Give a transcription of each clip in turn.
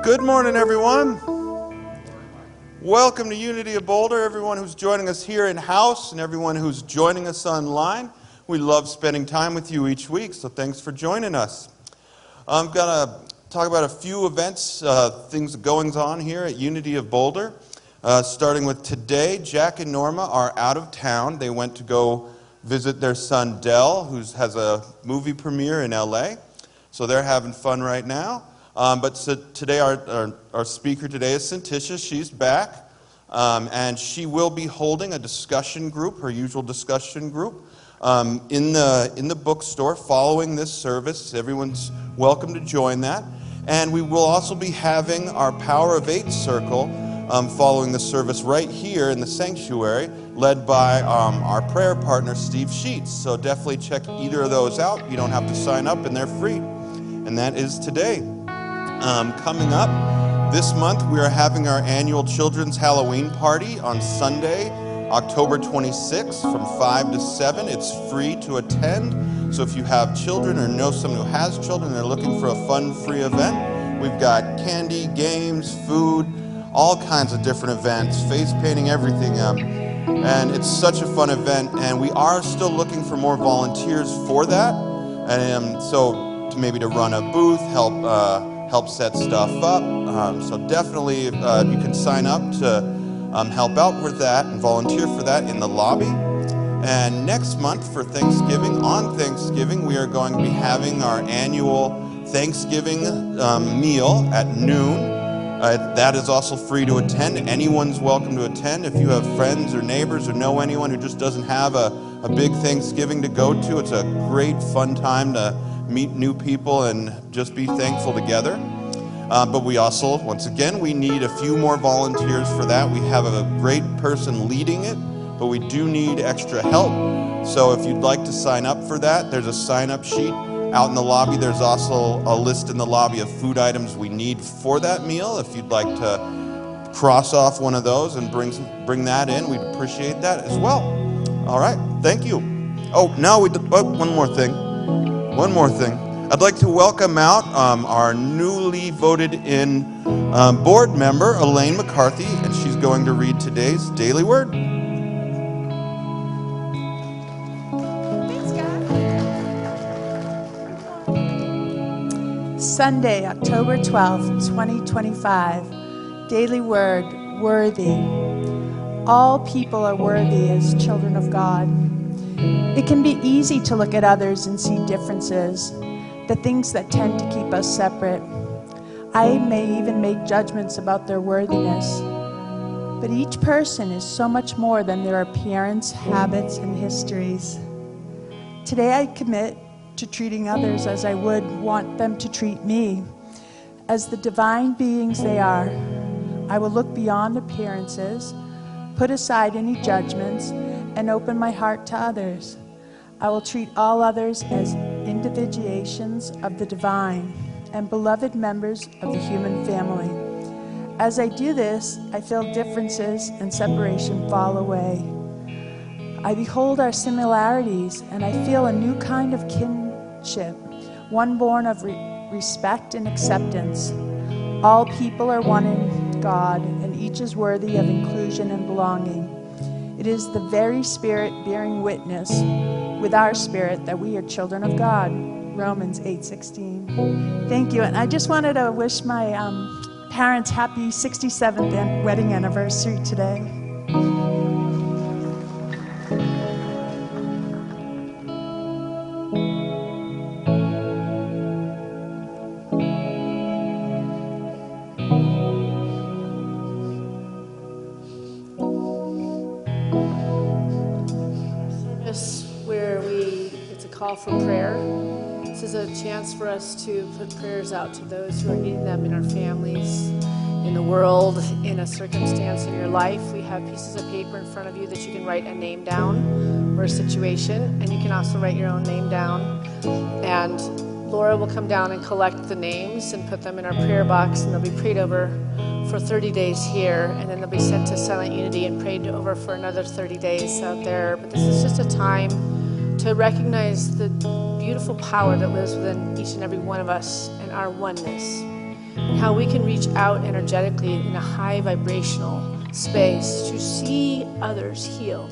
Good morning, everyone. Welcome to Unity of Boulder, everyone who's joining us here in-house and everyone who's joining us online. We love spending time with you each week, so thanks for joining us. I'm going to talk about a few events, things goings on here at Unity of Boulder. Starting with today, Jack and Norma are out of town. They went to go visit their son Dell, who has a movie premiere in LA. So they're having fun right now. Today, our speaker today is Syntysche. She's back, and she will be holding a discussion group, her usual discussion group, in the bookstore following this service. Everyone's welcome to join that. And we will also be having our Power of Eight circle following the service right here in the sanctuary, led by our prayer partner, Steve Sheets. So definitely check either of those out. You don't have to sign up, and they're free. And that is today. Coming up this month, we are having our annual Children's Halloween Party on Sunday, October 26th from 5 to 7. It's free to attend. So if you have children or know someone who has children and they're looking for a fun, free event, we've got candy, games, food, all kinds of different events, face painting, everything. And it's such a fun event, and we are still looking for more volunteers for that. And maybe to run a booth, help set stuff up. So definitely you can sign up to help out with that and volunteer for that in the lobby. And next month for on Thanksgiving, we are going to be having our annual Thanksgiving meal at noon. That is also free to attend. Anyone's welcome to attend. If you have friends or neighbors or know anyone who just doesn't have a big Thanksgiving to go to, it's a great fun time to meet new people and just be thankful together. But we also, once again, we need a few more volunteers for that. We have a great person leading it, but we do need extra help. So if you'd like to sign up for that, there's a sign-up sheet out in the lobby. There's also a list in the lobby of food items we need for that meal. If you'd like to cross off one of those and bring that in, we'd appreciate that as well. All right, thank you. One more thing. I'd like to welcome out our newly voted in board member, Elaine McCarthy, and she's going to read today's Daily Word. Thanks, God. Sunday, October 12th, 2025. Daily Word, worthy. All people are worthy as children of God. It can be easy to look at others and see differences, the things that tend to keep us separate. I may even make judgments about their worthiness. But each person is so much more than their appearance, habits, and histories. Today I commit to treating others as I would want them to treat me. As the divine beings they are, I will look beyond appearances, put aside any judgments, and open my heart to others. I will treat all others as individuations of the divine and beloved members of the human family. As I do this, I feel differences and separation fall away. I behold our similarities and I feel a new kind of kinship, one born of respect and acceptance. All people are one in God, and each is worthy of inclusion and belonging. It is the very Spirit bearing witness with our spirit that we are children of God. Romans 8:16. Thank you. And I just wanted to wish my parents happy 67th wedding anniversary today. Call for prayer. This is a chance for us to put prayers out to those who are needing them in our families, in the world, in a circumstance in your life. We have pieces of paper in front of you that you can write a name down or a situation, and you can also write your own name down. And Laura will come down and collect the names and put them in our prayer box, and they'll be prayed over for 30 days here, and then they'll be sent to Silent Unity and prayed over for another 30 days out there. But this is just a time to recognize the beautiful power that lives within each and every one of us and our oneness. how we can reach out energetically in a high vibrational space to see others healed,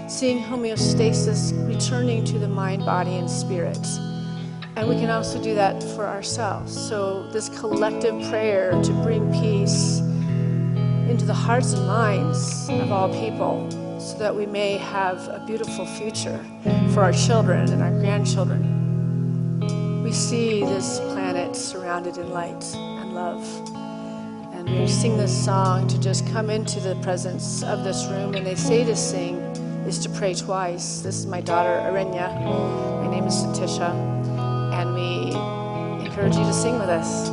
seeing homeostasis returning to the mind, body, and spirit. And we can also do that for ourselves. So this collective prayer to bring peace into the hearts and minds of all people so that we may have a beautiful future for our children and our grandchildren. We see this planet surrounded in light and love. And we sing this song to just come into the presence of this room. And they say to sing is to pray twice. This is my daughter, Arenya. My name is Syntysche. And we encourage you to sing with us.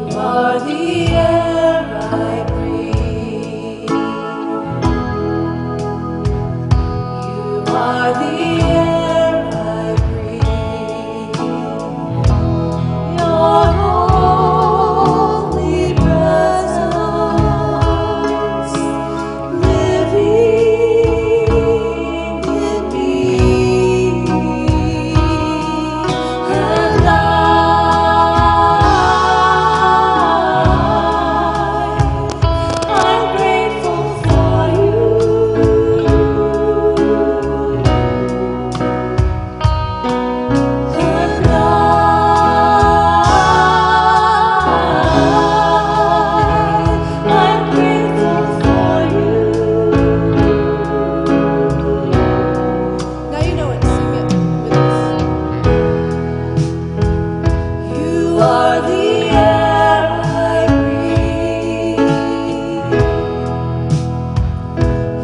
You are the air I breathe. You are the air I breathe. Your holy presence living in me, and I'm grateful for you. And I'm grateful for you. Now you know it. Sing it with us. You are the air I breathe.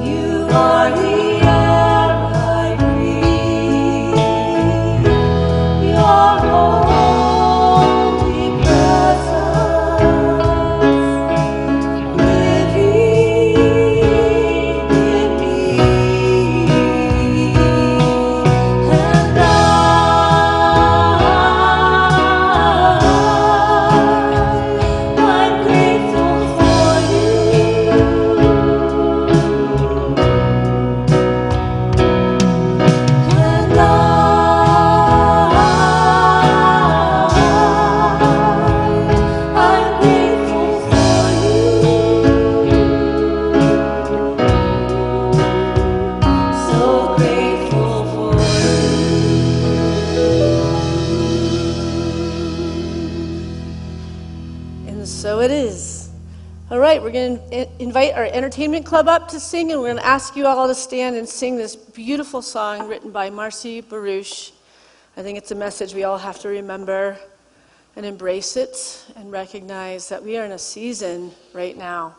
You are the air I breathe. Your holy presence living in me, and I'm grateful for you. And I'm grateful for you. So grateful for you. And so it is. All right, we're going to invite our entertainment club up to sing, and we're going to ask you all to stand and sing this beautiful song written by Marcy Baruch. I think it's a message we all have to remember and embrace it and recognize that we are in a season right now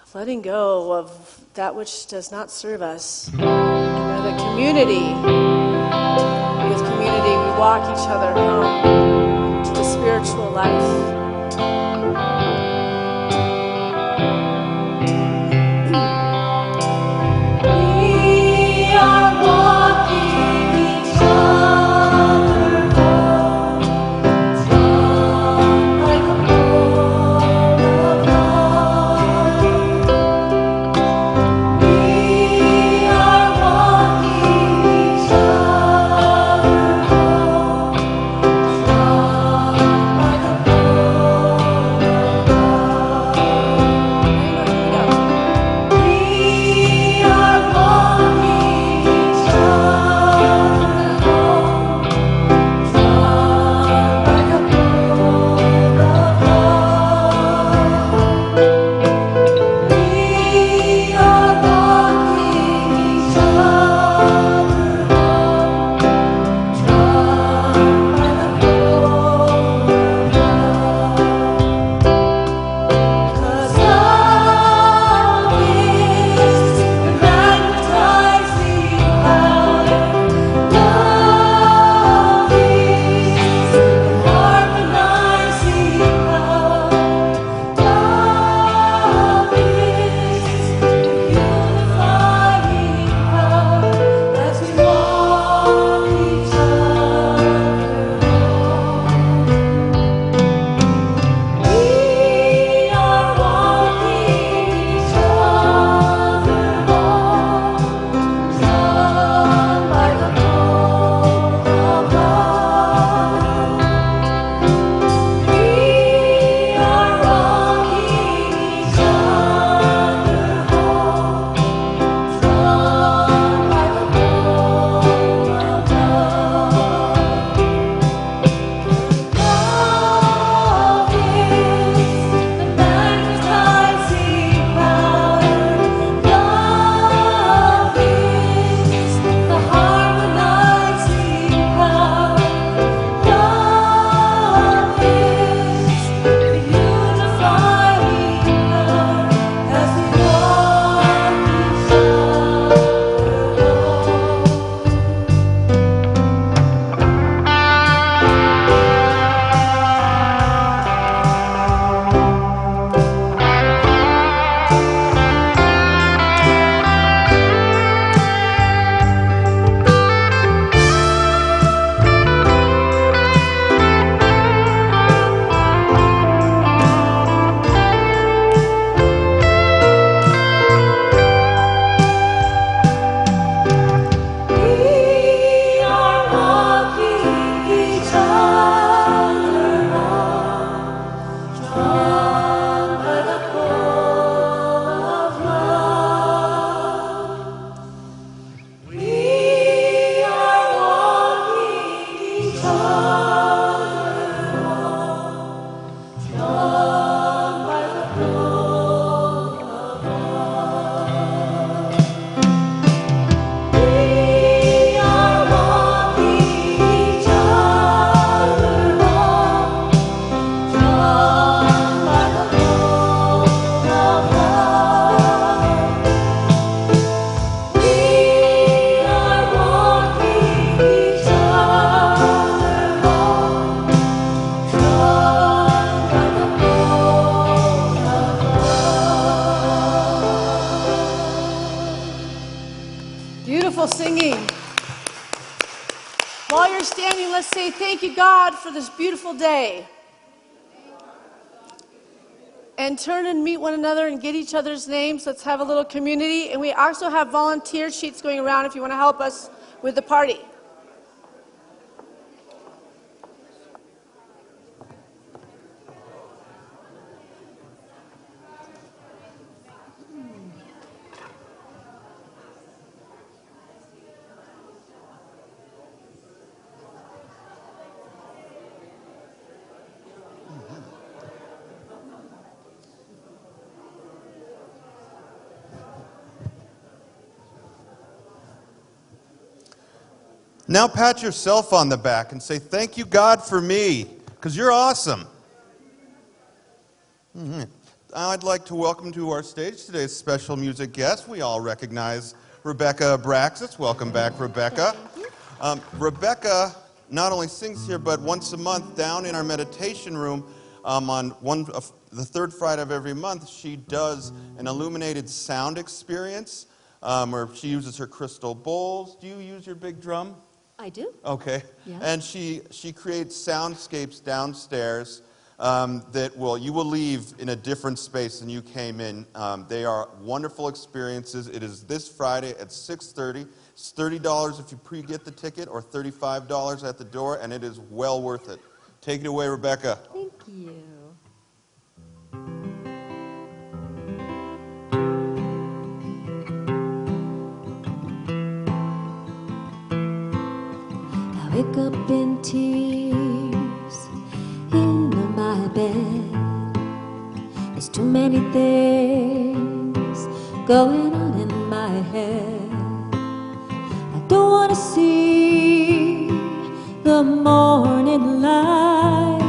of letting go of that which does not serve us. And we're the community. With community, we walk each other home to the spiritual life. We are walking each other home, strong like a pole of love. We are walking each other home, strong like a pole While you're standing, let's say thank you, God, for this beautiful day. And turn and meet one another and get each other's names. Let's have a little community. And we also have volunteer sheets going around if you want to help us with the party. Now pat yourself on the back and say, thank you, God, for me, because you're awesome. I'd like to welcome to our stage today's special music guest. We all recognize Rebecca Abraxas. Welcome back, Rebecca. Rebecca not only sings here, but once a month down in our meditation room on the third Friday of every month, she does an illuminated sound experience where she uses her crystal bowls. Do you use your big drum? I do. Okay. Yeah. And she creates soundscapes downstairs that you will leave in a different space than you came in. They are wonderful experiences. It is this Friday at 6:30. It's $30 if you pre-get the ticket or $35 at the door, and it is well worth it. Take it away, Rebecca. Thank you. I wake up in tears in my bed. There's too many things going on in my head. I don't want to see the morning light,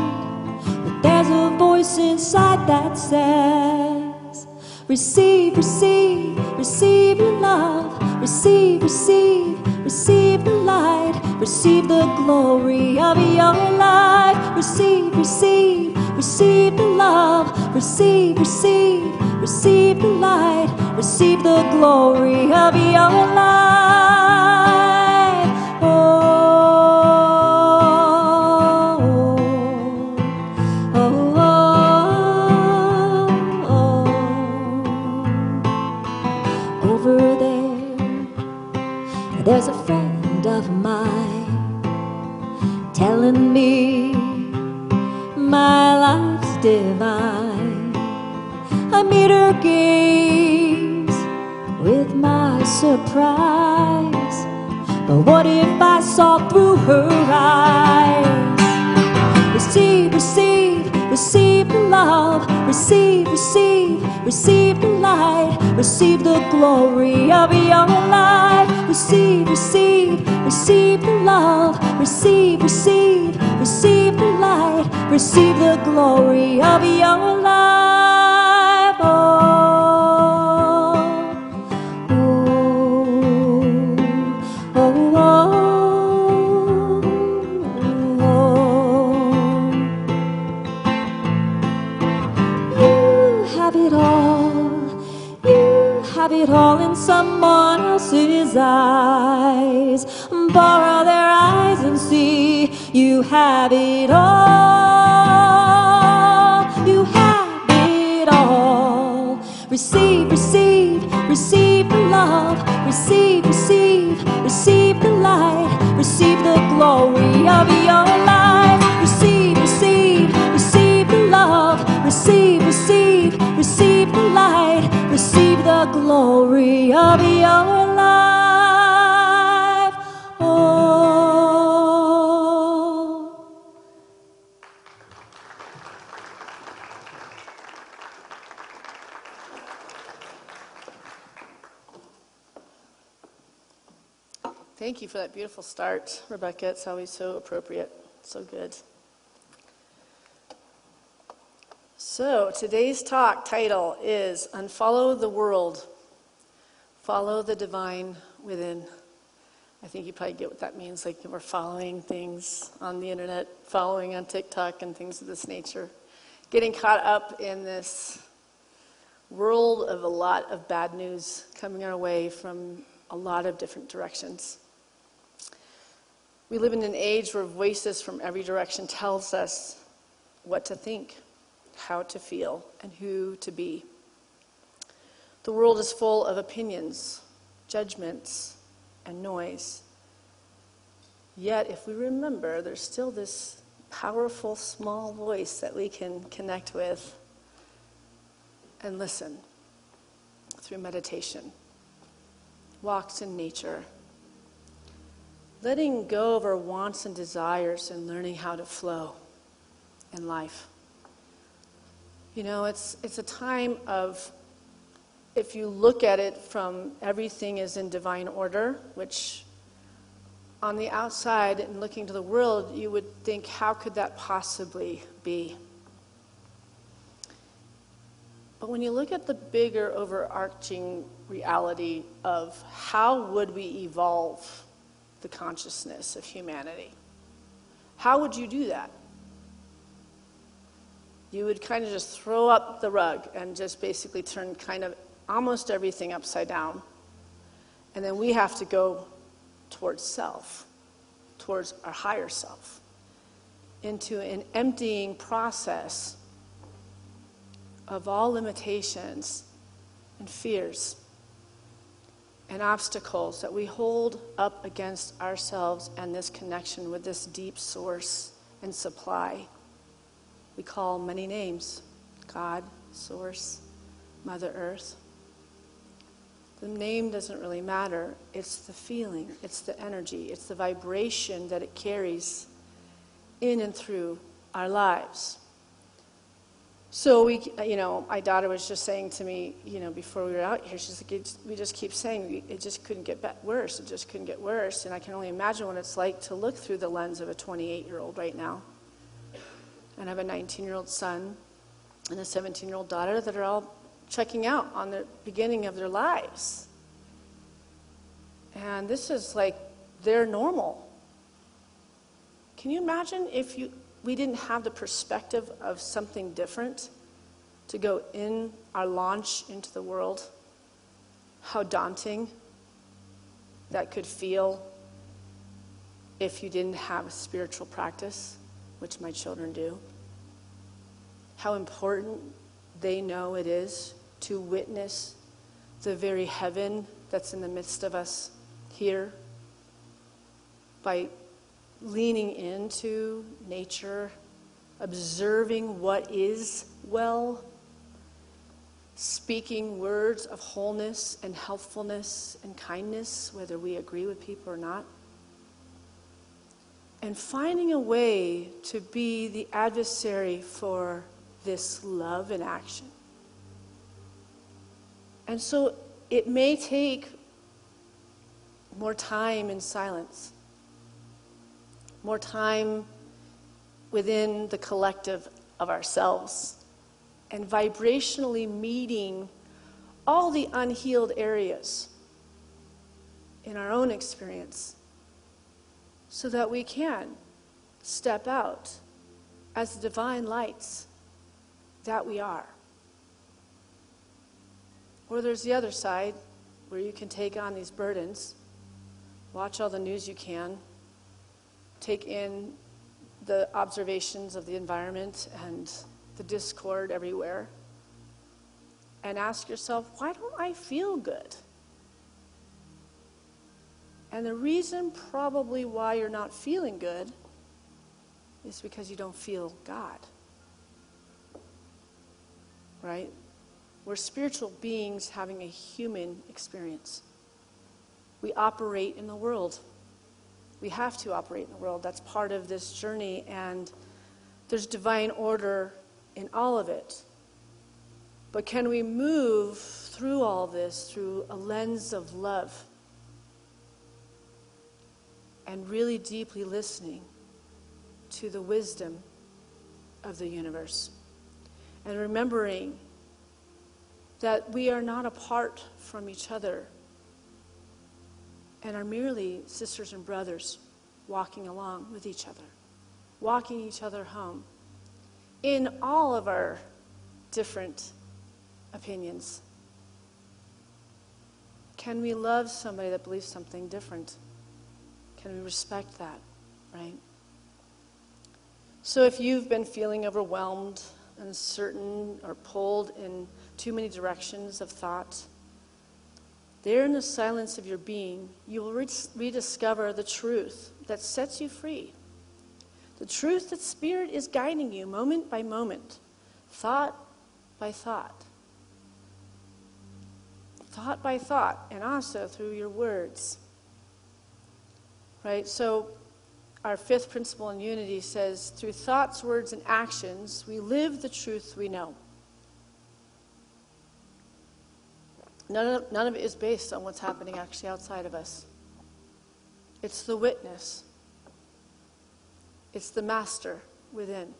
but there's a voice inside that says, receive, receive, receive your love. Receive, receive, receive the light. Receive the glory of your life. Receive, receive, receive the love. Receive, receive, receive the light. Receive the glory of your life. Oh, oh, oh, oh. Over there's a friend of mine telling me my life's divine. I meet her gaze with my surprise, but what if I saw through her eyes? Receive, receive, receive the love. Receive, receive, receive the light. Receive the glory of your life. Receive, receive, receive the love. Receive, receive, receive the light. Receive the glory of your life. Oh, oh, oh, oh. You have it all. You have it all in someone else's eyes. Borrow their eyes and see. You have it all. You have it all. Receive, receive, receive the love. Receive, receive, receive the light. Receive the glory of your life. Receive, receive, receive the love. Receive, receive, receive the light. Receive the glory of your life. Oh. Thank you for that beautiful start, Rebecca. It's always so appropriate, so good. So today's talk title is Unfollow the World, Follow the Divine Within. I think you probably get what that means, like we're following things on the internet, following on TikTok and things of this nature. Getting caught up in this world of a lot of bad news coming our way from a lot of different directions. We live in an age where voices from every direction tells us what to think, how to feel, and who to be. The world is full of opinions, judgments, and noise. Yet, if we remember, there's still this powerful small voice that we can connect with and listen through meditation, walks in nature, letting go of our wants and desires and learning how to flow in life. You know, it's a time of, if you look at it from everything is in divine order, which on the outside and looking to the world, you would think, how could that possibly be? But when you look at the bigger overarching reality of how would we evolve the consciousness of humanity, how would you do that? You would kind of just throw up the rug and just basically turn kind of almost everything upside down. And then we have to go towards self, towards our higher self, into an emptying process of all limitations and fears and obstacles that we hold up against ourselves and this connection with this deep source and supply. We call many names: God, Source, Mother Earth. The name doesn't really matter. It's the feeling, it's the energy, it's the vibration that it carries in and through our lives. So my daughter was just saying to me, before we were out here, she's like, we just keep saying it just couldn't get worse. It just couldn't get worse. And I can only imagine what it's like to look through the lens of a 28-year-old right now. And I have a 19-year-old son and a 17-year-old daughter that are all checking out on the beginning of their lives. And this is like their normal. Can you imagine if we didn't have the perspective of something different to go in our launch into the world? How daunting that could feel if you didn't have a spiritual practice, which my children do. How important they know it is to witness the very heaven that's in the midst of us here by leaning into nature, observing what is well, speaking words of wholeness and healthfulness and kindness, whether we agree with people or not, and finding a way to be the adversary for this love in action. And so it may take more time in silence, more time within the collective of ourselves, and vibrationally meeting all the unhealed areas in our own experience so that we can step out as the divine lights that we are. Or there's the other side where you can take on these burdens, watch all the news you can, take in the observations of the environment and the discord everywhere, and ask yourself, why don't I feel good? And the reason probably why you're not feeling good is because you don't feel God. Right? We're spiritual beings having a human experience. We operate in the world. We have to operate in the world. That's part of this journey, and there's divine order in all of it. But can we move through all this through a lens of love and really deeply listening to the wisdom of the universe and remembering that we are not apart from each other and are merely sisters and brothers walking along with each other, walking each other home in all of our different opinions. Can we love somebody that believes something different? Can we respect that? right? So if you've been feeling overwhelmed, uncertain, or pulled in too many directions of thought, there in the silence of your being, you will rediscover the truth that sets you free. The truth that Spirit is guiding you moment by moment, thought by thought. Thought by thought, and also through your words. Right? So our fifth principle in unity says, through thoughts, words, and actions, we live the truth we know. None of it is based on what's happening actually outside of us. It's the witness. It's the master within.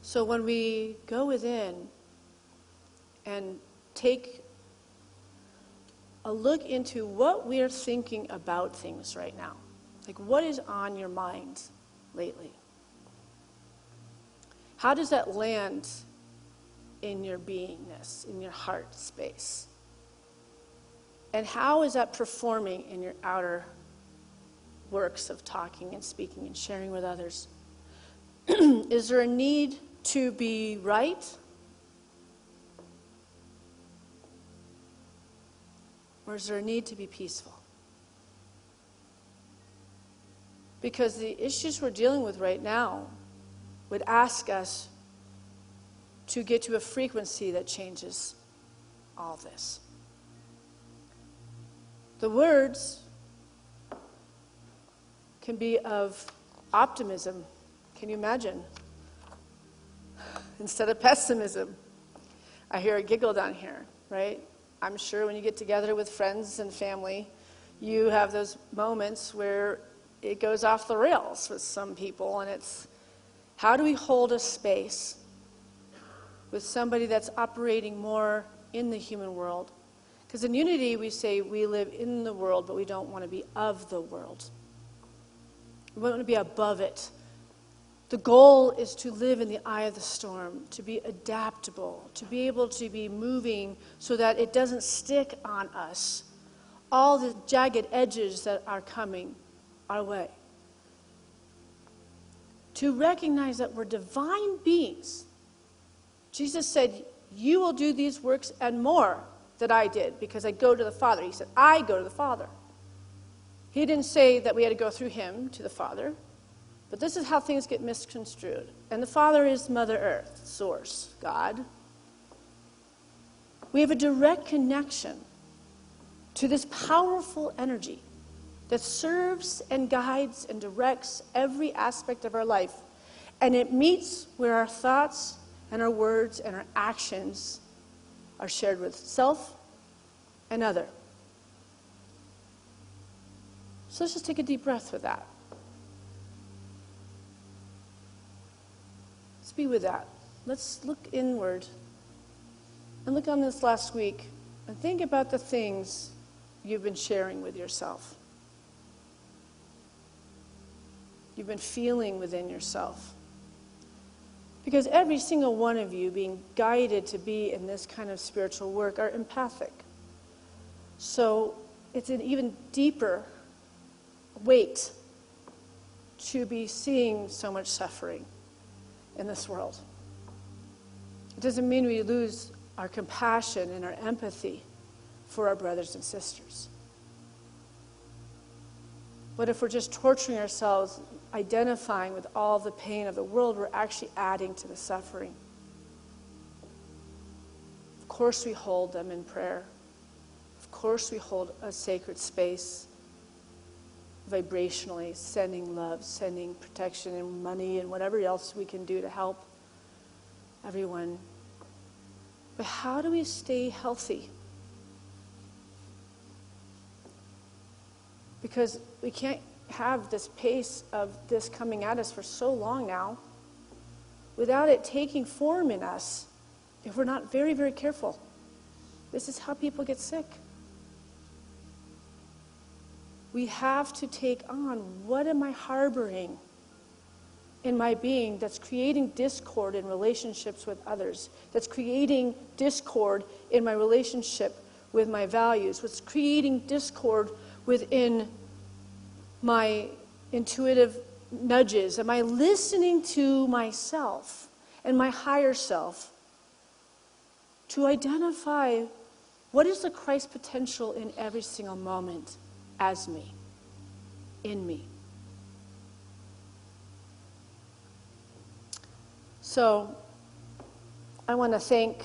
So when we go within and take a look into what we are thinking about things right now, like what is on your mind lately? How does that land in your beingness, in your heart space? And how is that performing in your outer works of talking and speaking and sharing with others? Is there a need to be right? Or is there a need to be peaceful? Because the issues we're dealing with right now would ask us to get to a frequency that changes all this. The words can be of optimism. Can you imagine? Instead of pessimism. I hear a giggle down here, right? I'm sure when you get together with friends and family, you have those moments where it goes off the rails with some people, and it's how do we hold a space with somebody that's operating more in the human world? Because in unity, we say we live in the world, but we don't want to be of the world. We want to be above it. The goal is to live in the eye of the storm, to be adaptable, to be able to be moving so that it doesn't stick on us, all the jagged edges that are coming our way. To recognize that we're divine beings. Jesus said, you will do these works and more that I did because I go to the Father. He said, I go to the Father. He didn't say that we had to go through him to the Father. But this is how things get misconstrued. And the Father is Mother Earth, Source, God. We have a direct connection to this powerful energy that serves and guides and directs every aspect of our life. And it meets where our thoughts and our words and our actions are shared with self and other. So let's just take a deep breath with that. Let's be with that. Let's look inward and look on this last week and think about the things you've been sharing with yourself. You've been feeling within yourself. Because every single one of you being guided to be in this kind of spiritual work are empathic. So it's an even deeper weight to be seeing so much suffering in this world. It doesn't mean we lose our compassion and our empathy for our brothers and sisters. But if we're just torturing ourselves, identifying with all the pain of the world, we're actually adding to the suffering. Of course we hold them in prayer. Of course we hold a sacred space vibrationally, sending love, sending protection and money and whatever else we can do to help everyone. But how do we stay healthy? Because we can't have this pace of this coming at us for so long now without it taking form in us if we're not very, very careful. This is how people get sick. We have to take on, what am I harboring in my being that's creating discord in relationships with others, that's creating discord in my relationship with my values, what's creating discord within my intuitive nudges? Am I listening to myself and my higher self to identify what is the Christ potential in every single moment as me, in me? So I want to thank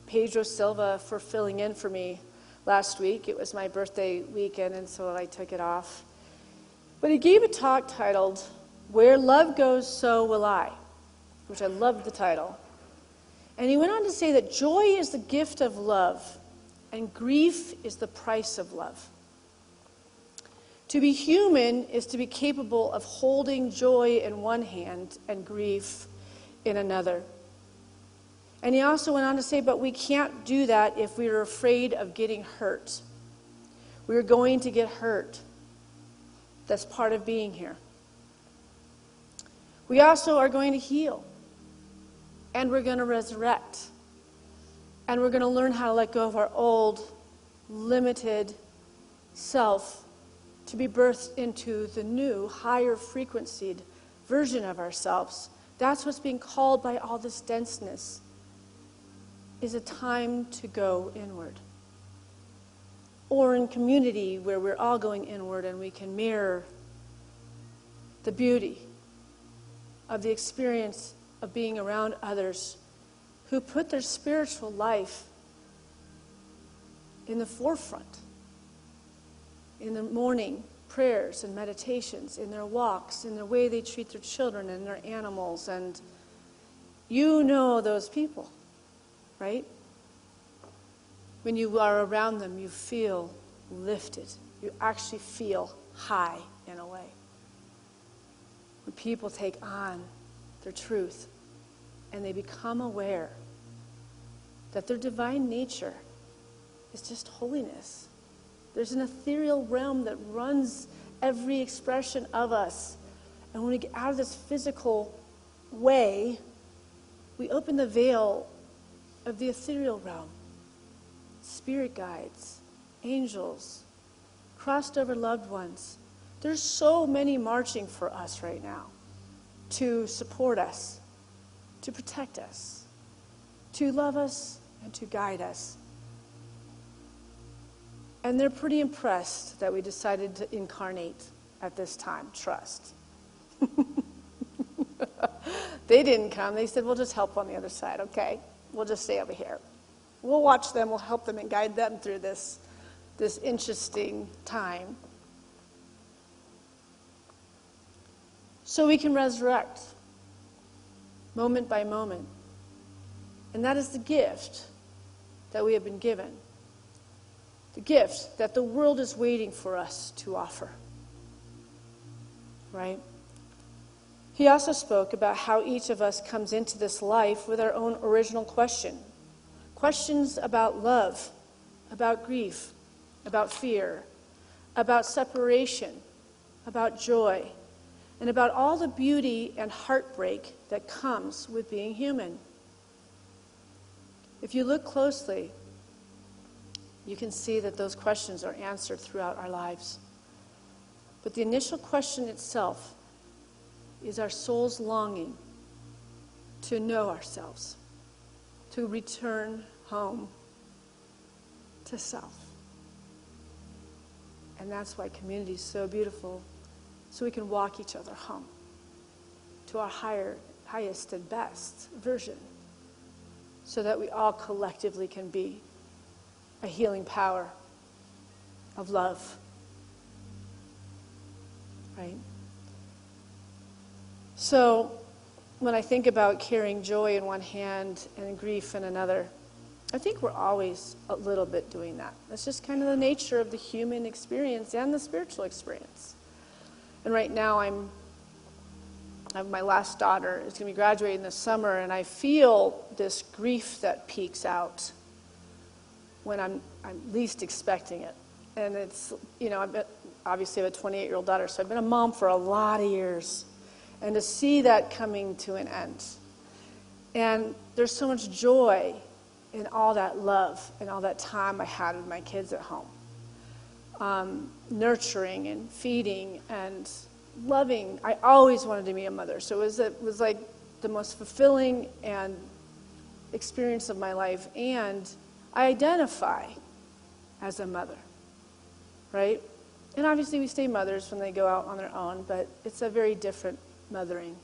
Pedro Silva for filling in for me last week. It was my birthday weekend, and so I took it off. But he gave a talk titled, "Where Love Goes, So Will I," which I loved the title. And he went on to say that joy is the gift of love, and grief is the price of love. To be human is to be capable of holding joy in one hand and grief in another. And he also went on to say, but we can't do that if we are afraid of getting hurt. We're going to get hurt. That's part of being here. We also are going to heal. And we're going to resurrect. And we're going to learn how to let go of our old, limited self to be birthed into the new, higher frequencied version of ourselves. That's what's being called by all this denseness, is a time to go inward. Or in community where we're all going inward and we can mirror the beauty of the experience of being around others who put their spiritual life in the forefront, in the morning prayers and meditations, in their walks, in the way they treat their children and their animals. And you know those people, right? When you are around them, you feel lifted. You actually feel high in a way. When people take on their truth and they become aware that their divine nature is just holiness. There's an ethereal realm that runs every expression of us. And when we get out of this physical way, we open the veil of the ethereal realm. Spirit guides, angels, crossed over loved ones. There's so many marching for us right now to support us, to protect us, to love us, and to guide us. And they're pretty impressed that we decided to incarnate at this time. Trust. They didn't come. They said, we'll just help on the other side, okay? We'll just stay over here. We'll watch them. We'll help them and guide them through this interesting time. So we can resurrect moment by moment. And that is the gift that we have been given. The gift that the world is waiting for us to offer. Right? He also spoke about how each of us comes into this life with our own original question. Questions about love, about grief, about fear, about separation, about joy, and about all the beauty and heartbreak that comes with being human. If you look closely, you can see that those questions are answered throughout our lives. But the initial question itself is our soul's longing to know ourselves, to return home to self. And that's why community is so beautiful, so we can walk each other home to our highest and best version, so that we all collectively can be a healing power of love. Right? So when I think about carrying joy in one hand and grief in another, I think we're always a little bit doing that. That's just kind of the nature of the human experience and the spiritual experience. And right now I have my last daughter is going to be graduating this summer, and I feel this grief that peaks out when I'm least expecting it. And it's, obviously I have a 28-year-old daughter, so I've been a mom for a lot of years. And to see that coming to an end. And there's so much joy in all that love and all that time I had with my kids at home. Nurturing and feeding and loving. I always wanted to be a mother. So it was like the most fulfilling and experience of my life. And I identify as a mother, right? And obviously we stay mothers when they go out on their own, but it's a very different mothering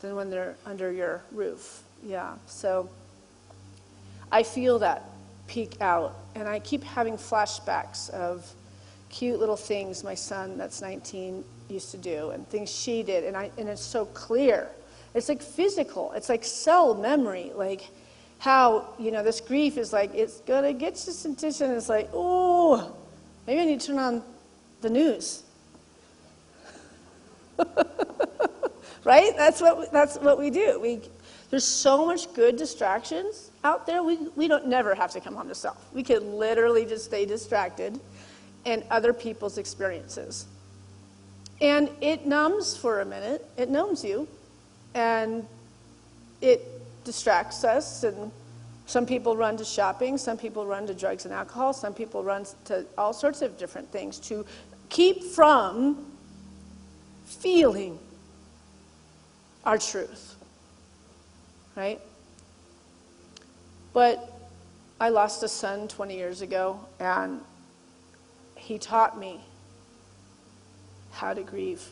than when they're under your roof. Yeah, so I feel that peek out, and I keep having flashbacks of cute little things my son, that's 19, used to do, and things she did, and it's so clear. It's like physical. It's like cell memory, like how, this grief is like, it's going to get you, Syntysche, and it's like, oh, maybe I need to turn on the news. Right? That's what we do. There's so much good distractions out there. We don't never have to come home to self. We could literally just stay distracted in other people's experiences. And it numbs for a minute. It numbs you. And it distracts us. And some people run to shopping. Some people run to drugs and alcohol. Some people run to all sorts of different things to keep from feeling our truth. Right? But I lost a son 20 years ago, and he taught me how to grieve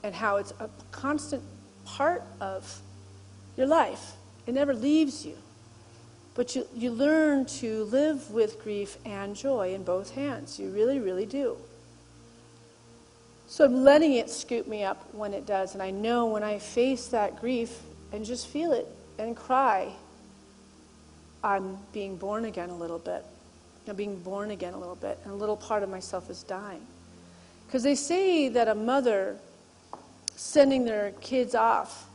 and how it's a constant part of your life. It never leaves you. But you learn to live with grief and joy in both hands. You really, really do. So I'm letting it scoop me up when it does. And I know when I face that grief and just feel it and cry, I'm being born again a little bit. I'm being born again a little bit. And a little part of myself is dying. Because they say that a mother sending their kids off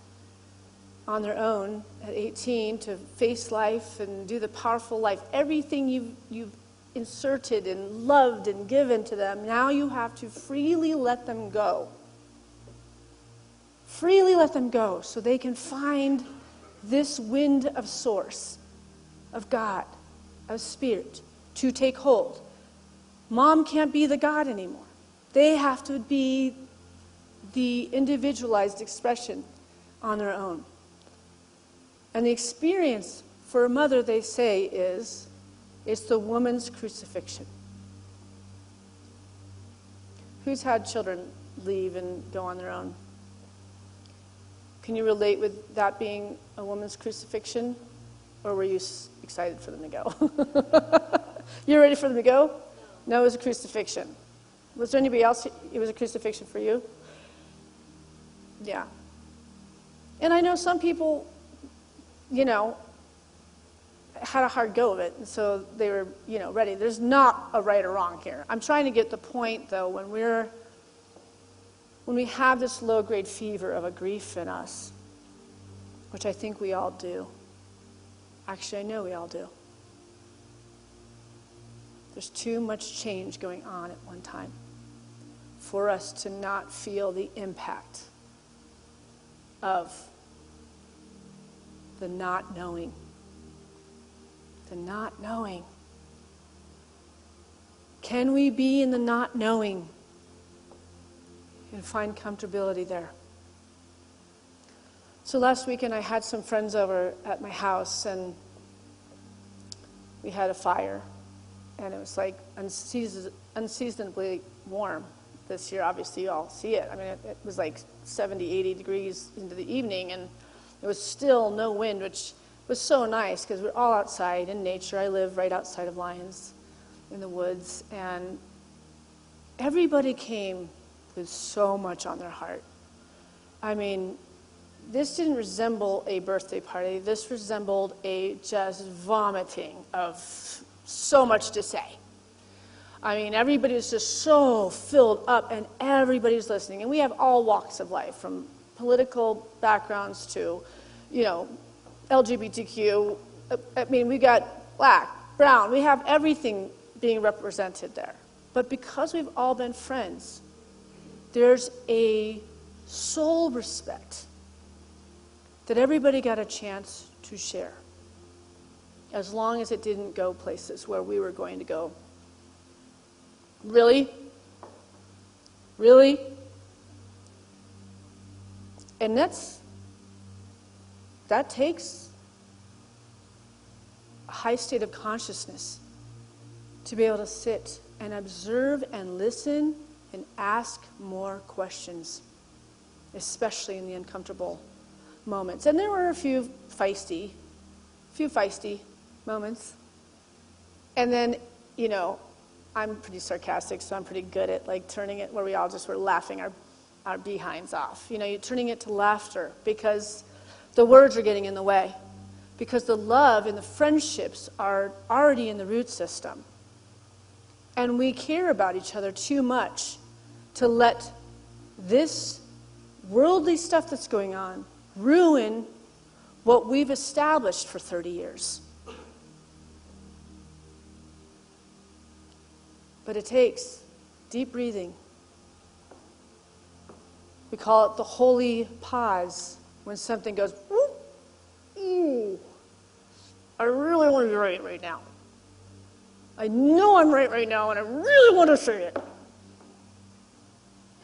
on their own at 18 to face life and do the powerful life, everything you've inserted and loved and given to them, now you have to freely let them go. Freely let them go so they can find this wind of source, of God, of Spirit, to take hold. Mom can't be the God anymore. They have to be the individualized expression on their own. And the experience for a mother, they say, is it's the woman's crucifixion. Who's had children leave and go on their own? Can you relate with that being a woman's crucifixion? Or were you excited for them to go? You ready for them to go? No, it was a crucifixion. Was there anybody else it was a crucifixion for you? Yeah. And I know some people, had a hard go of it, and so they were, ready. There's not a right or wrong here. I'm trying to get the point, though, when we have this low-grade fever of a grief in us, which I think we all do. Actually, I know we all do. There's too much change going on at one time for us to not feel the impact of the not knowing. The not knowing. Can we be in the not knowing and find comfortability there? So last weekend I had some friends over at my house, and we had a fire, and it was like unseasonably warm this year. Obviously you all see it. I mean, it was like 70, 80 degrees into the evening, and it was still no wind, which was so nice because we're all outside in nature. I live right outside of Lyons in the woods, and everybody came with so much on their heart. I mean, this didn't resemble a birthday party. This resembled a just vomiting of so much to say. I mean, everybody was just so filled up, and everybody's listening. And we have all walks of life, from political backgrounds to, LGBTQ. I mean, we got black, brown. We have everything being represented there. But because we've all been friends, there's a soul respect that everybody got a chance to share, as long as it didn't go places where we were going to go. Really? Really? And that takes a high state of consciousness to be able to sit and observe and listen and ask more questions, especially in the uncomfortable moments. And there were a few feisty moments. And then, I'm pretty sarcastic, so I'm pretty good at like turning it where we all just were laughing our behinds off. You're turning it to laughter because the words are getting in the way. Because the love and the friendships are already in the root system. And we care about each other too much to let this worldly stuff that's going on ruin what we've established for 30 years. But it takes deep breathing. We call it the holy pause when something goes, whoop, ooh, I really want to be right now. I know I'm right now, and I really want to say it.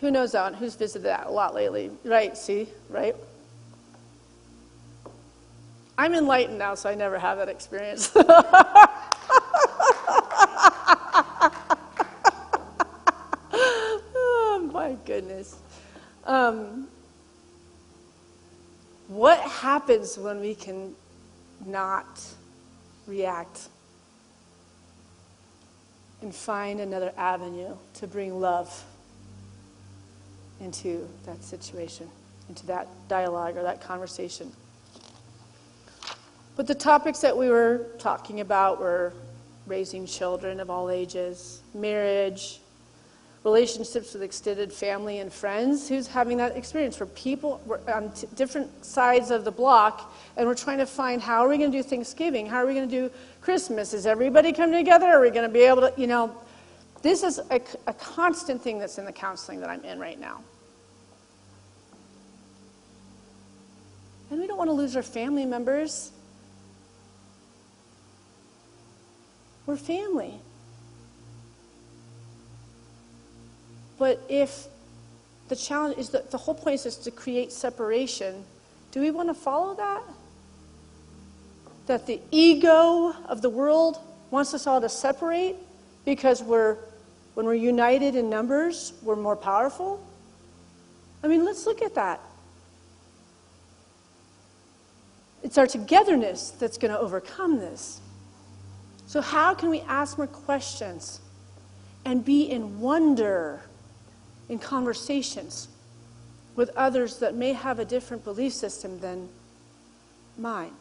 Who knows that one? Who's visited that a lot lately? Right, see? Right? I'm enlightened now, so I never have that experience. Oh, my goodness. What happens when we can not react and find another avenue to bring love into that situation, into that dialogue or that conversation? But the topics that we were talking about were raising children of all ages, marriage, relationships with extended family and friends. Who's having that experience where people were on different sides of the block, and we're trying to find, how are we going to do Thanksgiving? How are we going to do Christmas? Is everybody coming together? Are we going to be able to, this is a constant thing that's in the counseling that I'm in right now. And we don't want to lose our family members. We're family. But if the challenge is that the whole point is to create separation, do we want to follow that? That the ego of the world wants us all to separate because when we're united in numbers, we're more powerful? I mean, let's look at that. It's our togetherness that's going to overcome this. So how can we ask more questions and be in wonder in conversations with others that may have a different belief system than mine,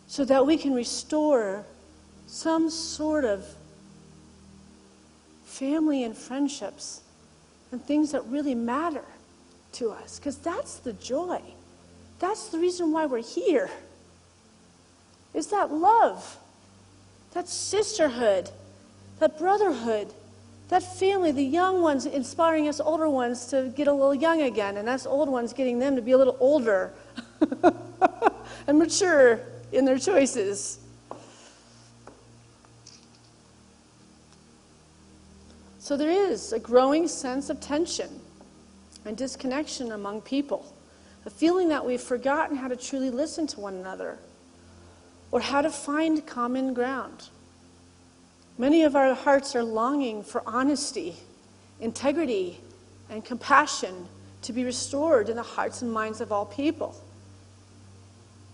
so that we can restore some sort of family and friendships and things that really matter to us? Because that's the joy. That's the reason why we're here. Is that love, that sisterhood, that brotherhood, that family, the young ones inspiring us older ones to get a little young again, and us old ones getting them to be a little older and mature in their choices. So there is a growing sense of tension and disconnection among people, a feeling that we've forgotten how to truly listen to one another or how to find common ground. Many of our hearts are longing for honesty, integrity, and compassion to be restored in the hearts and minds of all people.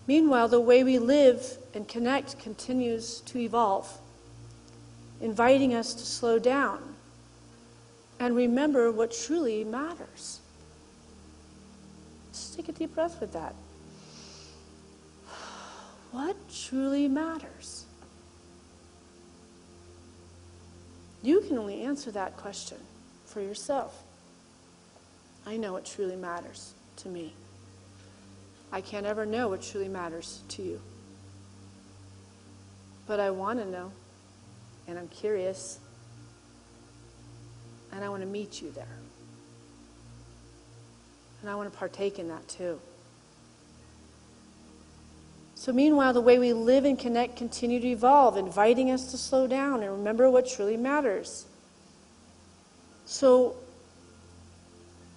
Meanwhile, the way we live and connect continues to evolve, inviting us to slow down and remember what truly matters. Just take a deep breath with that. What truly matters? You can only answer that question for yourself. I know what truly matters to me. I can't ever know what truly matters to you. But I want to know, and I'm curious, and I want to meet you there. And I want to partake in that too. So meanwhile, the way we live and connect continue to evolve, inviting us to slow down and remember what truly matters. So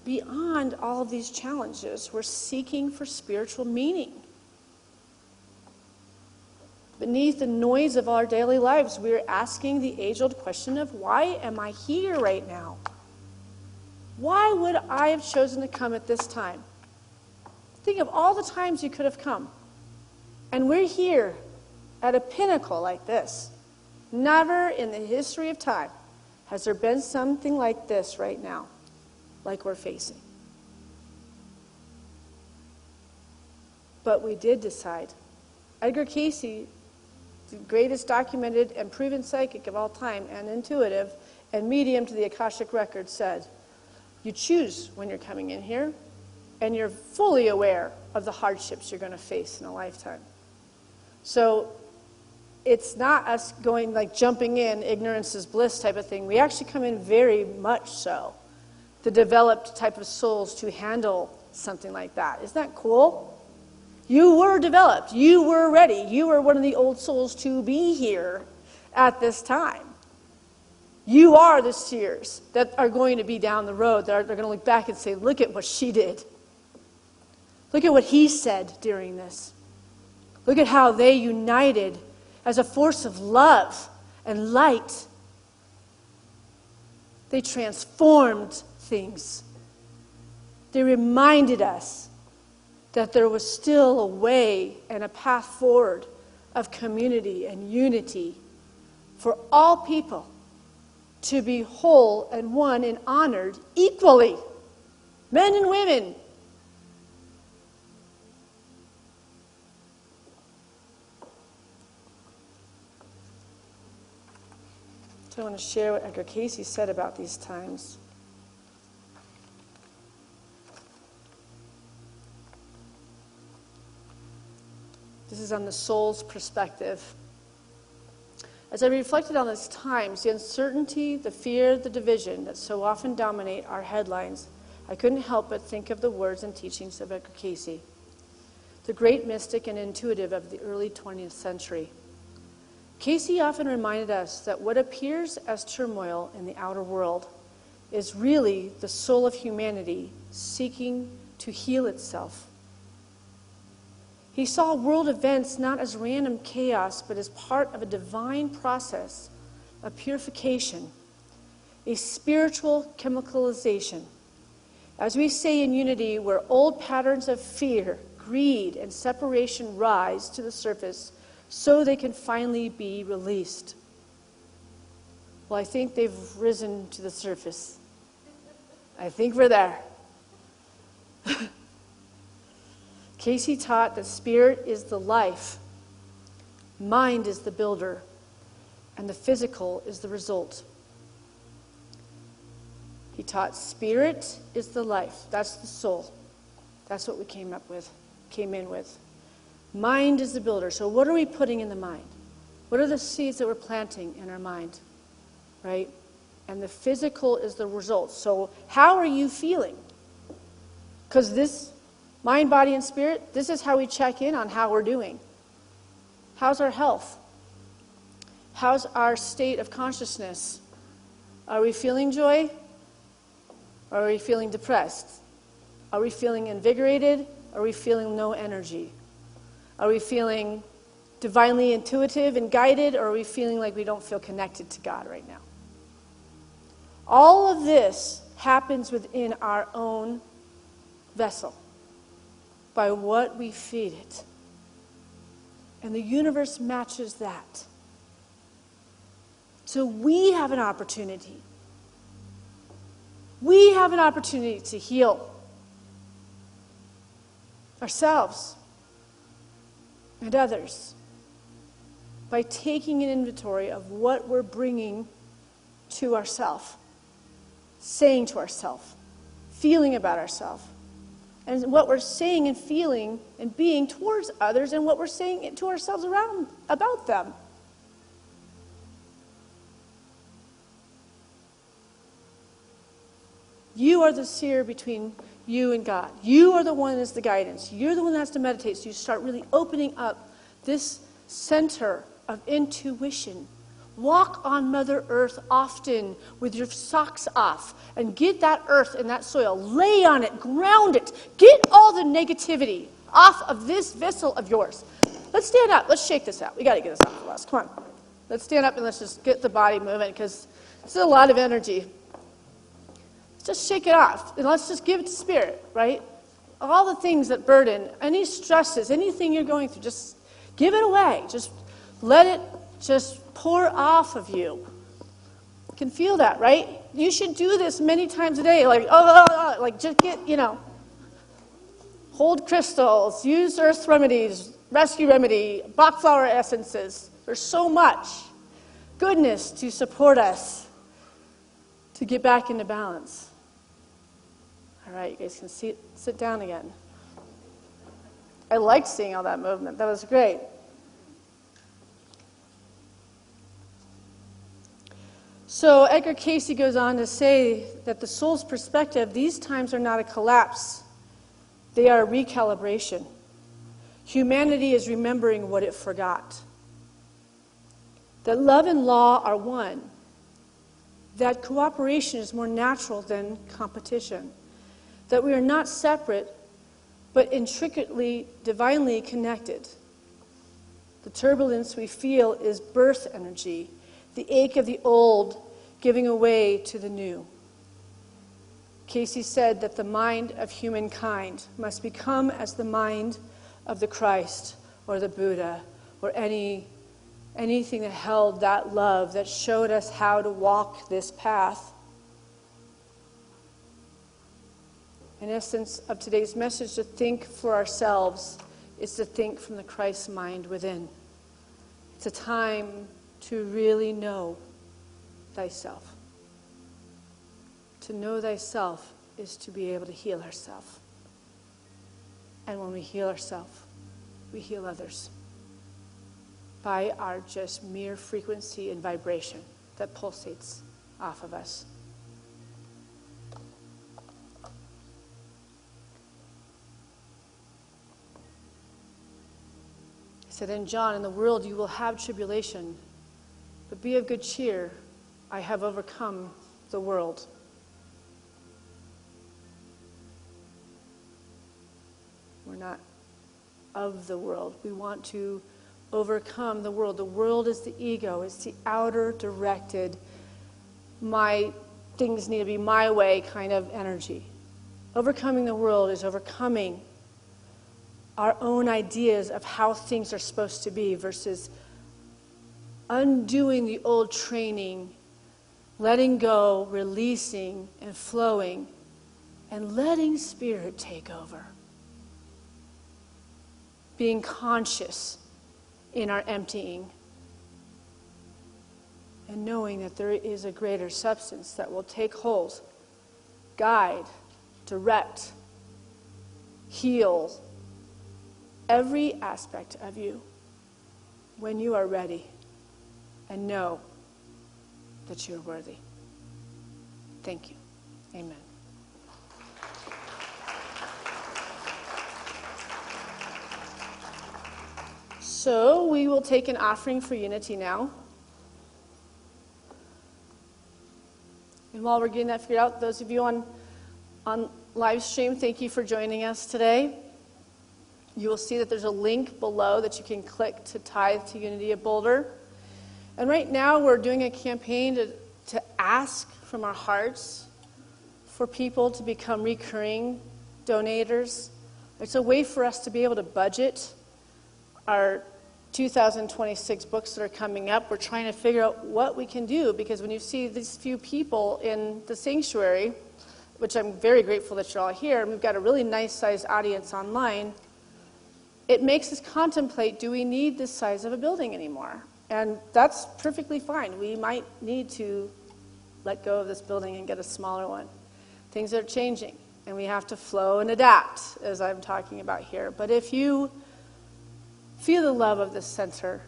beyond all of these challenges, we're seeking for spiritual meaning. Beneath the noise of our daily lives, we're asking the age-old question of, why am I here right now? Why would I have chosen to come at this time? Think of all the times you could have come. And we're here at a pinnacle like this. Never in the history of time has there been something like this right now, like we're facing. But we did decide. Edgar Cayce, the greatest documented and proven psychic of all time, and intuitive, and medium to the Akashic Record, said, you choose when you're coming in here, and you're fully aware of the hardships you're going to face in a lifetime. So it's not us going like jumping in, ignorance is bliss type of thing. We actually come in very much so, the developed type of souls to handle something like that. Isn't that cool? You were developed. You were ready. You were one of the old souls to be here at this time. You are the seers that are going to be down the road. They're going to look back and say, look at what she did. Look at what he said during this. Look at how they united as a force of love and light. They transformed things. They reminded us that there was still a way and a path forward of community and unity for all people to be whole and one and honored equally, men and women. So I want to share what Edgar Cayce said about these times. This is on the soul's perspective. As I reflected on these times, the uncertainty, the fear, the division that so often dominate our headlines, I couldn't help but think of the words and teachings of Edgar Cayce, the great mystic and intuitive of the early 20th century. Cayce often reminded us that what appears as turmoil in the outer world is really the soul of humanity seeking to heal itself. He saw world events not as random chaos, but as part of a divine process of purification, a spiritual chemicalization. As we say in Unity, where old patterns of fear, greed, and separation rise to the surface so they can finally be released. Well, I think they've risen to the surface. I think we're there. Cayce taught that spirit is the life, mind is the builder, and the physical is the result. He taught spirit is the life, that's the soul. That's what we came in with. Mind is the builder. So what are we putting in the mind? What are the seeds that we're planting in our mind? Right? And the physical is the result. So how are you feeling? Because this mind, body, and spirit, this is how we check in on how we're doing. How's our health? How's our state of consciousness? Are we feeling joy? Or are we feeling depressed? Are we feeling invigorated? Are we feeling no energy? Are we feeling divinely intuitive and guided? Or are we feeling like we don't feel connected to God right now? All of this happens within our own vessel, by what we feed it. And the universe matches that. So we have an opportunity. We have an opportunity to heal ourselves and others by taking an inventory of what we're bringing to ourselves, saying to ourselves, feeling about ourselves, and what we're saying and feeling and being towards others, and what we're saying to ourselves around about them. You are the seer between you and God. You are the one that's the guidance. You're the one that has to meditate. So you start really opening up this center of intuition. Walk on Mother Earth often with your socks off and get that earth and that soil. Lay on it, ground it. Get all the negativity off of this vessel of yours. Let's stand up. Let's shake this out. We got to get this off of us. Come on. Let's stand up and let's just get the body moving because it's a lot of energy. Let's just shake it off and let's just give it to Spirit, right? All the things that burden, any stresses, anything you're going through, just give it away. Just let it just pour off of you. You can feel that, right? You should do this many times a day. Like, like just get, hold crystals, use earth remedies, rescue remedy, Bach flower essences. There's so much goodness to support us to get back into balance. All right, you guys can sit down again. I liked seeing all that movement. That was great. So Edgar Cayce goes on to say that the soul's perspective, these times are not a collapse. They are a recalibration. Humanity is remembering what it forgot. That love and law are one. That cooperation is more natural than competition. That we are not separate, but intricately, divinely connected. The turbulence we feel is birth energy, the ache of the old giving away to the new. Cayce said that the mind of humankind must become as the mind of the Christ or the Buddha or anything that held that love, that showed us how to walk this path. In essence of today's message, to think for ourselves is to think from the Christ mind within. It's a time to really know thyself. To know thyself is to be able to heal ourselves. And when we heal ourselves, we heal others by our just mere frequency and vibration that pulsates off of us. He said in John, in the world you will have tribulation, but be of good cheer. I have overcome the world. We're not of the world. We want to overcome the world. The world is the ego. It's the outer directed, my things need to be my way kind of energy. Overcoming the world is overcoming our own ideas of how things are supposed to be versus undoing the old training, letting go, releasing, and flowing, and letting Spirit take over. Being conscious in our emptying and knowing that there is a greater substance that will take hold, guide, direct, heal every aspect of you when you are ready and know that you're worthy. Thank you. Amen. So we will take an offering for unity now. And while we're getting that figured out, those of you on live stream, thank you for joining us today. You will see that there's a link below that you can click to tithe to Unity of Boulder. And right now we're doing a campaign to ask from our hearts for people to become recurring donators. It's a way for us to be able to budget our 2026 books that are coming up. We're trying to figure out what we can do, because when you see these few people in the sanctuary, which I'm very grateful that you're all here, and we've got a really nice sized audience online, it makes us contemplate, do we need this size of a building anymore? And that's perfectly fine. We might need to let go of this building and get a smaller one. Things are changing, and we have to flow and adapt, as I'm talking about here. But if you feel the love of this center,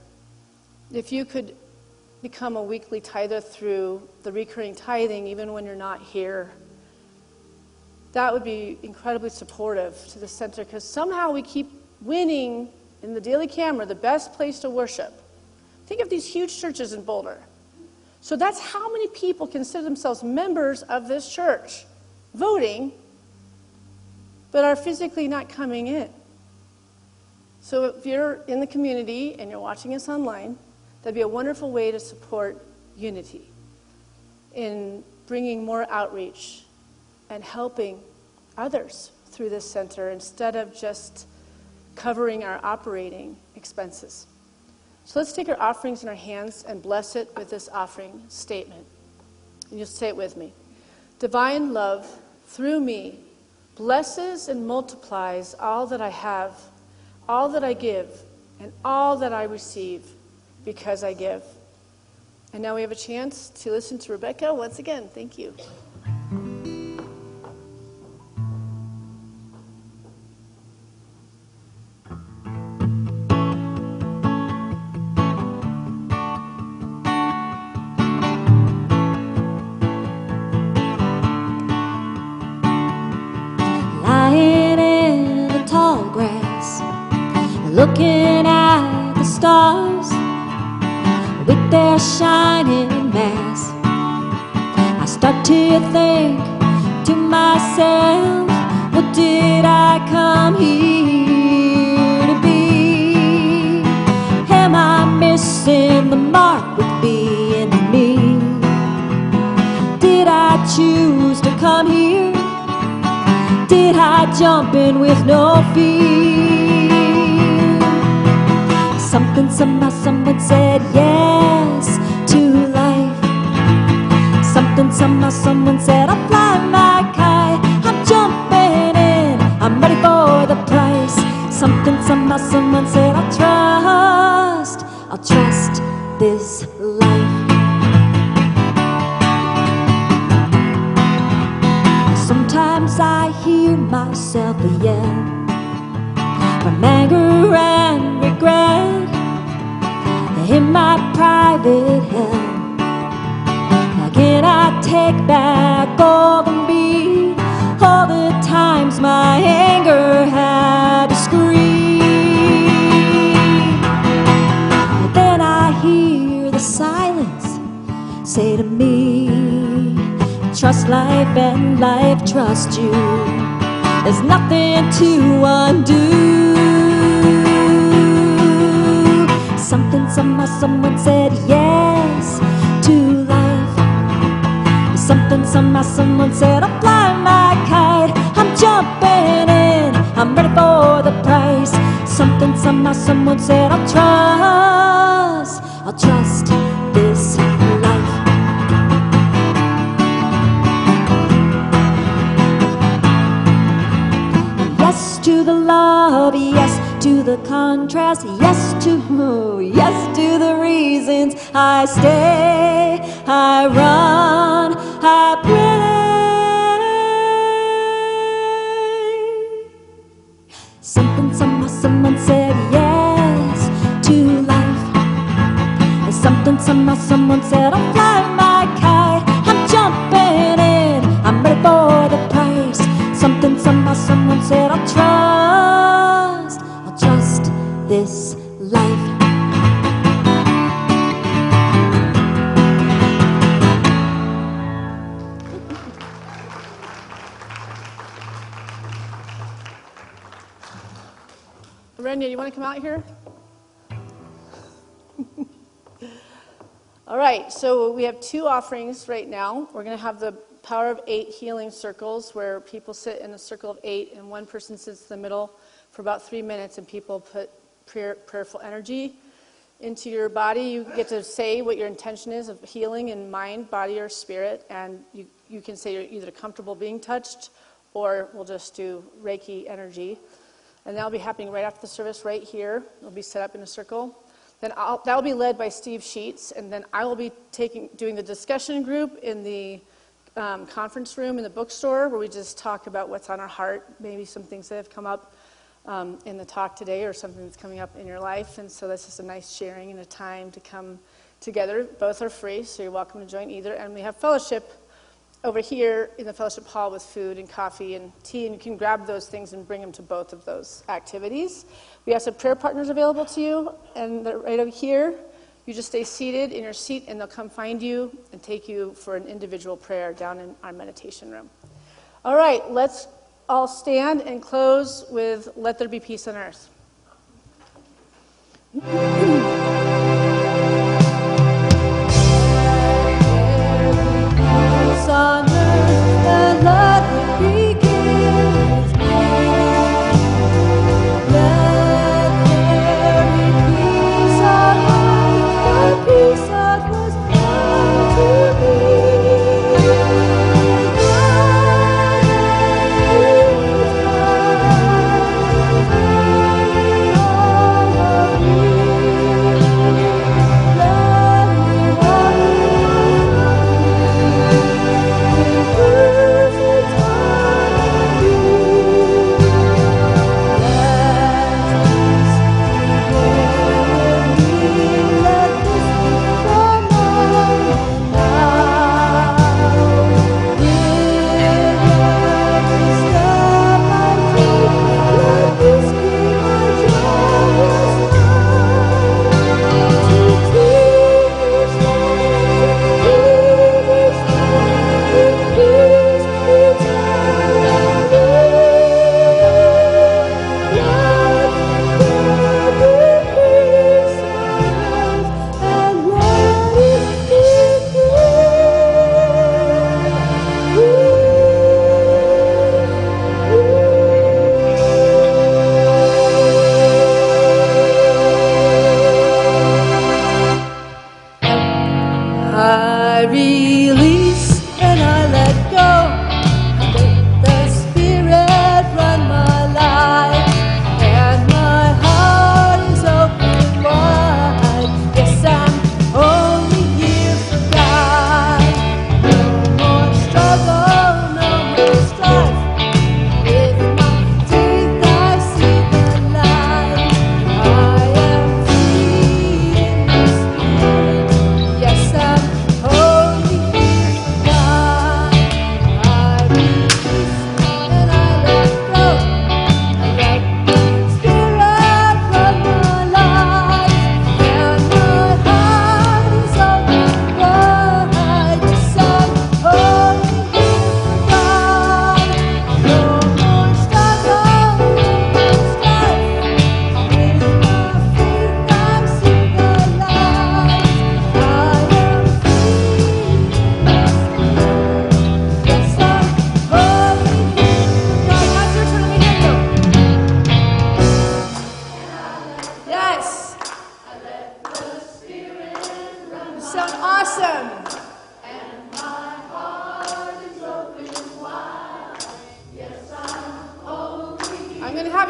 if you could become a weekly tither through the recurring tithing, even when you're not here, that would be incredibly supportive to the center, because somehow we keep winning in the daily camera the best place to worship. Think of these huge churches in Boulder. So that's how many people consider themselves members of this church, voting, but are physically not coming in. So if you're in the community and you're watching us online, that'd be a wonderful way to support unity in bringing more outreach and helping others through this center instead of just covering our operating expenses. So let's take our offerings in our hands and bless it with this offering statement. And you'll say it with me. Divine love, through me, blesses and multiplies all that I have, all that I give, and all that I receive because I give. And now we have a chance to listen to Rebecca once again. Thank you. Lying in the tall grass, looking at the stars with their shining mass, I start to think to myself, what did I come here to be? Am I missing the mark with being me? Did I choose to come here? Did I jump in with no fear? Something, somehow, someone said yes to life. Something, somehow, someone said I'll fly my kite. I'm jumping in, I'm ready for the price. Something, somehow, someone said I'll trust this life. Sometimes I hear myself yell from anger and regret in my private hell. Can I take back all the me, all the times my anger had to scream? Then I hear the silence say to me, trust life and life trusts you. There's nothing to undo. Something, somehow, someone said yes to life. Something, somehow, someone said I'll fly my kite. I'm jumping in, I'm ready for the price. Something, somehow, someone said I'll trust this life. Yes to the love, yes to the contrast, yes to the reasons I stay, I run, I pray. Something, somehow, someone said yes to life. Something, somehow, someone said I'll fly my kite. I'm jumping in, I'm ready for the price. Something, somehow, someone said I'll trust this life. Renia, you want to come out here? All right, so we have two offerings right now. We're going to have the Power of 8 healing circles where people sit in a circle of 8 and one person sits in the middle for about 3 minutes and people put prayerful energy into your body. You get to say what your intention is of healing in mind, body, or spirit, and you can say you're either comfortable being touched or we'll just do Reiki energy. And that'll be happening right after the service right here. It'll be set up in a circle. Then that'll be led by Steve Sheets, and then I will be doing the discussion group in the conference room in the bookstore where we just talk about what's on our heart, maybe some things that have come up in the talk today or something that's coming up in your life. And so that's just a nice sharing and a time to come together. Both are free, so you're welcome to join either. And we have fellowship over here in the fellowship hall with food and coffee and tea, and you can grab those things and bring them to both of those activities. We have some prayer partners available to you, and they're right over here. You just stay seated in your seat, and they'll come find you and take you for an individual prayer down in our meditation room. All right, let's all stand and close with "Let There Be Peace on Earth." On earth, and let it begin with me. Let there be peace on earth, the peace that was meant to be.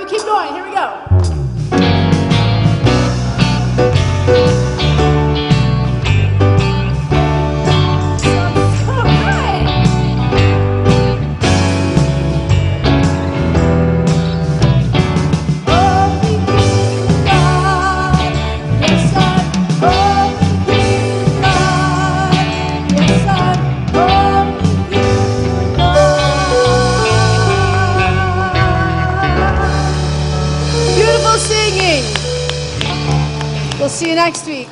Keep going. Here we go. We'll see you next week.